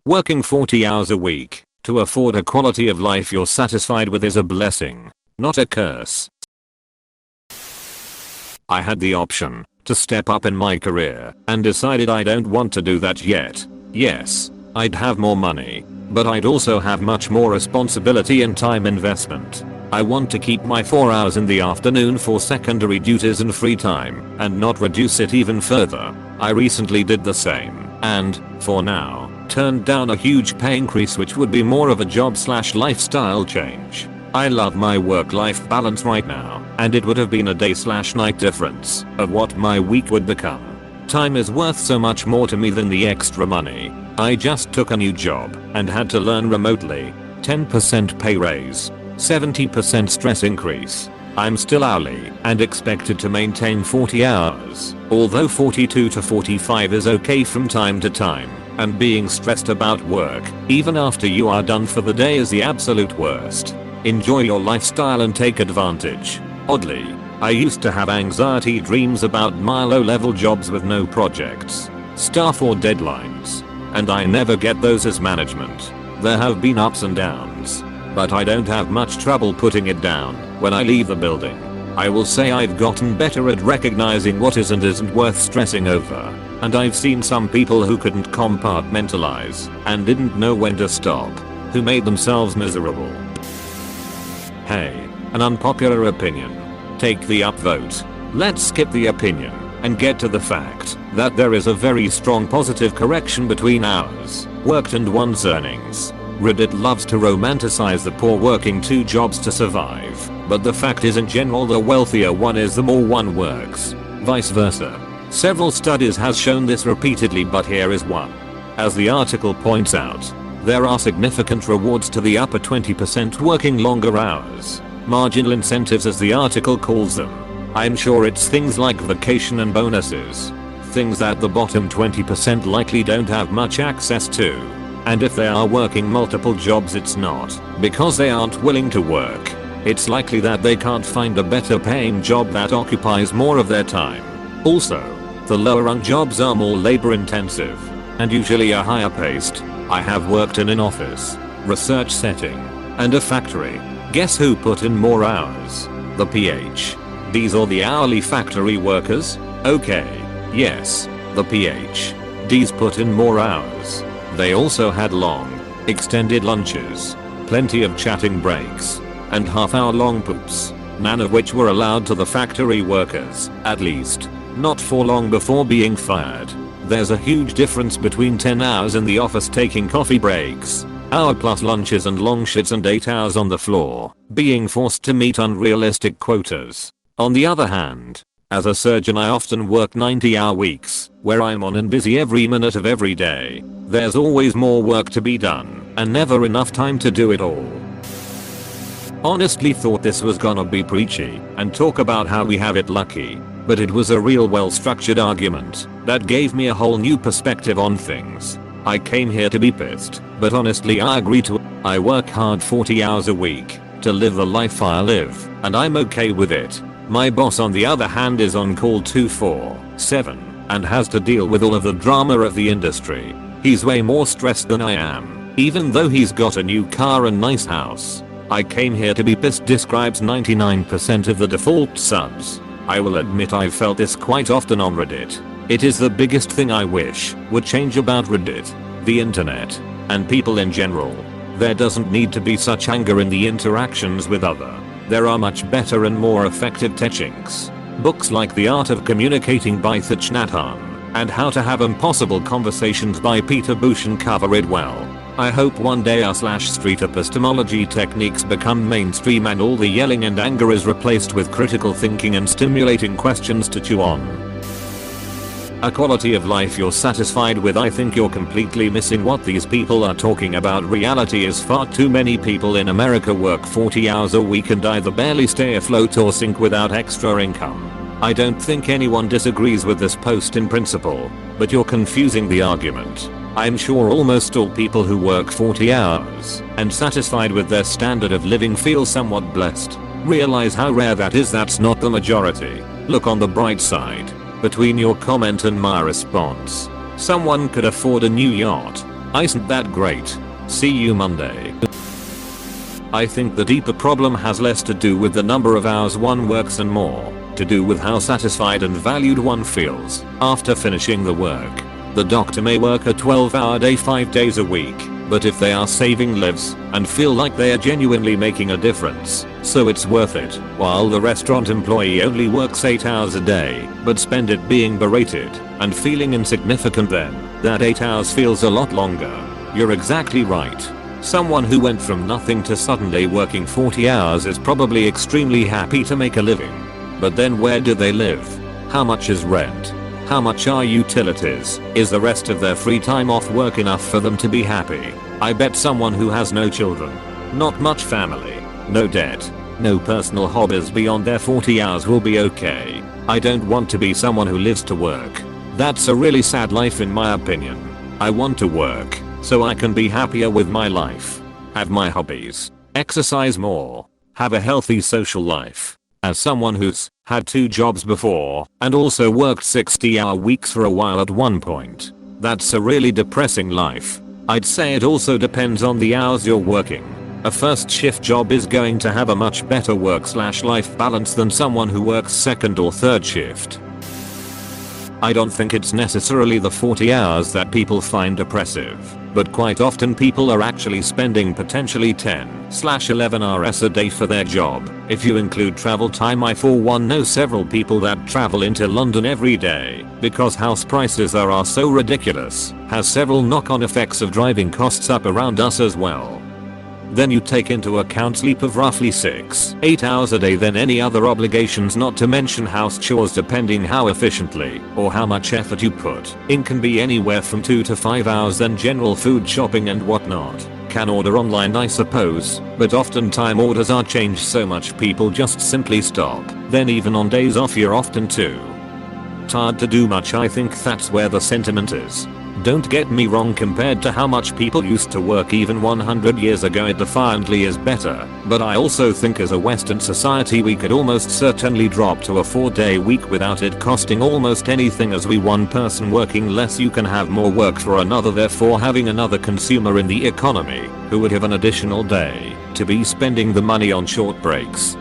Working 40 hours a week to afford a quality of life you're satisfied with is a blessing, not a curse. I had the option to step up in my career and decided I don't want to do that yet. Yes, I'd have more money, but I'd also have much more responsibility and time investment. I want to keep my 4 hours in the afternoon for secondary duties and free time and not reduce it even further. I recently did the same and, for now, turned down a huge pay increase which would be more of a job/lifestyle change. I love my work-life balance right now, and it would have been a day/night difference of what my week would become. Time is worth so much more to me than the extra money. I just took a new job and had to learn remotely. 10% pay raise, 70% stress increase. I'm still hourly and expected to maintain 40 hours, although 42 to 45 is okay from time to time. And being stressed about work, even after you are done for the day, is the absolute worst. Enjoy your lifestyle and take advantage. Oddly, I used to have anxiety dreams about my low-level jobs with no projects, staff or deadlines. And I never get those as management. There have been ups and downs, but I don't have much trouble putting it down when I leave the building. I will say I've gotten better at recognizing what is and isn't worth stressing over. And I've seen some people who couldn't compartmentalize and didn't know when to stop, who made themselves miserable. Hey, an unpopular opinion. Take the upvote. Let's skip the opinion and get to the fact that there is a very strong positive correction between hours worked and one's earnings. Reddit loves to romanticize the poor working 2 jobs to survive, but the fact is in general the wealthier one is the more one works. Vice versa. Several studies has shown this repeatedly, but here is one. As the article points out, there are significant rewards to the upper 20% working longer hours. Marginal incentives as the article calls them. I'm sure it's things like vacation and bonuses. Things that the bottom 20% likely don't have much access to. And if they are working multiple jobs, it's not because they aren't willing to work. It's likely that they can't find a better paying job that occupies more of their time. Also, the lower rung jobs are more labor intensive and usually are higher paced. I have worked in an office, research setting, and a factory. Guess who put in more hours? The PhDs or the hourly factory workers? Okay, yes, the PhDs put in more hours. They also had long, extended lunches, plenty of chatting breaks, and half-hour-long poops, none of which were allowed to the factory workers, at least not for long before being fired. There's a huge difference between 10 hours in the office taking coffee breaks, hour-plus lunches and long shits, and 8 hours on the floor, being forced to meet unrealistic quotas. On the other hand, as a surgeon I often work 90-hour weeks, where I'm on and busy every minute of every day. There's always more work to be done, and never enough time to do it all. Honestly thought this was gonna be preachy and talk about how we have it lucky, but it was a real well-structured argument that gave me a whole new perspective on things. I came here to be pissed, but honestly I agree to. I work hard 40 hours a week to live the life I live, and I'm okay with it. My boss on the other hand is on call 24/7 and has to deal with all of the drama of the industry. He's way more stressed than I am, even though he's got a new car and nice house. I came here to be pissed describes 99% of the default subs. I will admit I've felt this quite often on Reddit. It is the biggest thing I wish would change about Reddit, the internet, and people in general. There doesn't need to be such anger in the interactions with other. There are much better and more effective teachings. Books like The Art of Communicating by Thich Nhat Hanh and How to Have Impossible Conversations by Peter Bhushan cover it well. I hope one day r/street epistemology techniques become mainstream and all the yelling and anger is replaced with critical thinking and stimulating questions to chew on. A quality of life you're satisfied with. I think you're completely missing what these people are talking about. Reality is far too many people in America work 40 hours a week and either barely stay afloat or sink without extra income. I don't think anyone disagrees with this post in principle, but you're confusing the argument. I'm sure almost all people who work 40 hours and satisfied with their standard of living feel somewhat blessed. Realize how rare that is. That's not the majority. Look on the bright side. Between your comment and my response, someone could afford a new yacht. Isn't that great? See you Monday. I think the deeper problem has less to do with the number of hours one works and more to do with how satisfied and valued one feels after finishing the work. The doctor may work a 12-hour day 5 days a week, but if they are saving lives and feel like they are genuinely making a difference, so it's worth it, while the restaurant employee only works 8 hours a day, but spend it being berated and feeling insignificant, then that 8 hours feels a lot longer. You're exactly right. Someone who went from nothing to suddenly working 40 hours is probably extremely happy to make a living. But then where do they live? How much is rent? How much are utilities? Is the rest of their free time off work enough for them to be happy? I bet someone who has no children, not much family, no debt, no personal hobbies beyond their 40 hours will be okay. I don't want to be someone who lives to work. That's a really sad life in my opinion. I want to work so I can be happier with my life, have my hobbies, exercise more, have a healthy social life. As someone who's had 2 jobs before and also worked 60-hour weeks for a while at one point, that's a really depressing life. I'd say it also depends on the hours you're working. A first shift job is going to have a much better work/life balance than someone who works second or third shift. I don't think it's necessarily the 40 hours that people find oppressive, but quite often people are actually spending potentially 10/11 hours a day for their job. If you include travel time, I for one know several people that travel into London every day because house prices are so ridiculous, has several knock-on effects of driving costs up around us as well. Then you take into account sleep of roughly 6-8 hours a day, then any other obligations, not to mention house chores depending how efficiently or how much effort you put in, can be anywhere from 2 to 5 hours, then general food shopping and whatnot. Can order online I suppose, but often time orders are changed so much people just simply stop. Then even on days off you're often too tired to do much. I think that's where the sentiment is. Don't get me wrong, compared to how much people used to work even 100 years ago, it defiantly is better, but I also think as a Western society we could almost certainly drop to a 4-day week without it costing almost anything. As we one person working less, you can have more work for another, therefore having another consumer in the economy who would have an additional day to be spending the money on short breaks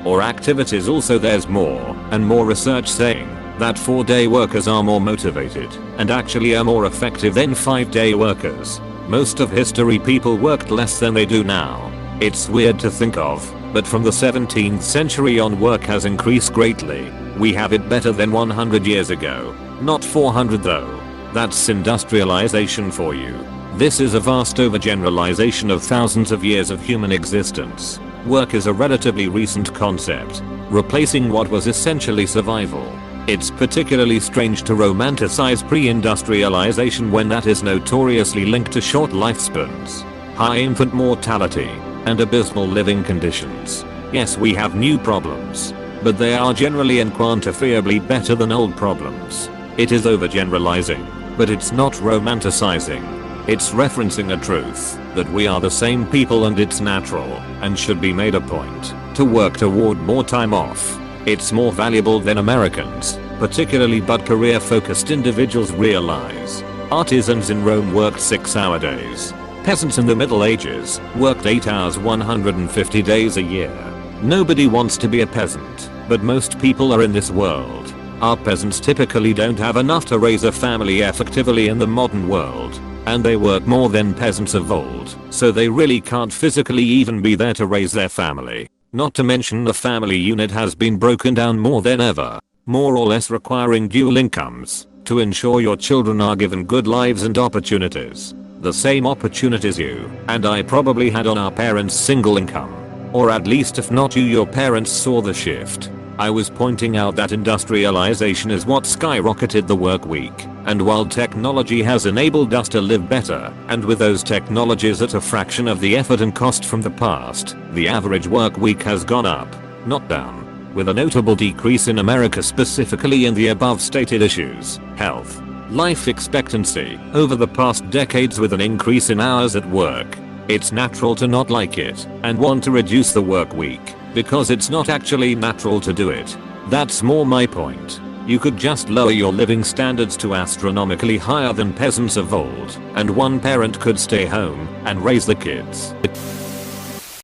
or activities. Also, there's more and more research saying that 4-day workers are more motivated and actually are more effective than 5-day workers. Most of history people worked less than they do now. It's weird to think of, but from the 17th century on work has increased greatly. We have it better than 100 years ago. Not 400 though. That's industrialization for you. This is a vast overgeneralization of thousands of years of human existence. Work is a relatively recent concept, replacing what was essentially survival. It's particularly strange to romanticize pre-industrialization when that is notoriously linked to short lifespans, high infant mortality, and abysmal living conditions. Yes, we have new problems, but they are generally and quantifiably better than old problems. It is overgeneralizing, but it's not romanticizing. It's referencing a truth that we are the same people, and it's natural and should be made a point to work toward more time off. It's more valuable than Americans, particularly but career-focused individuals, realize. Artisans in Rome worked 6-hour days. Peasants in the Middle Ages worked 8 hours 150 days a year. Nobody wants to be a peasant, but most people are in this world. Our peasants typically don't have enough to raise a family effectively in the modern world, and they work more than peasants of old, so they really can't physically even be there to raise their family. Not to mention the family unit has been broken down more than ever, more or less requiring dual incomes to ensure your children are given good lives and opportunities. The same opportunities you and I probably had on our parents' single income. Or at least if not you, your parents saw the shift. I was pointing out that industrialization is what skyrocketed the work week, and while technology has enabled us to live better, and with those technologies at a fraction of the effort and cost from the past, the average work week has gone up, not down, with a notable decrease in America, specifically in the above stated issues: health, life expectancy, over the past decades, with an increase in hours at work. It's natural to not like it and want to reduce the work week, because it's not actually natural to do it. That's more my point. You could just lower your living standards to astronomically higher than peasants of old, and one parent could stay home and raise the kids.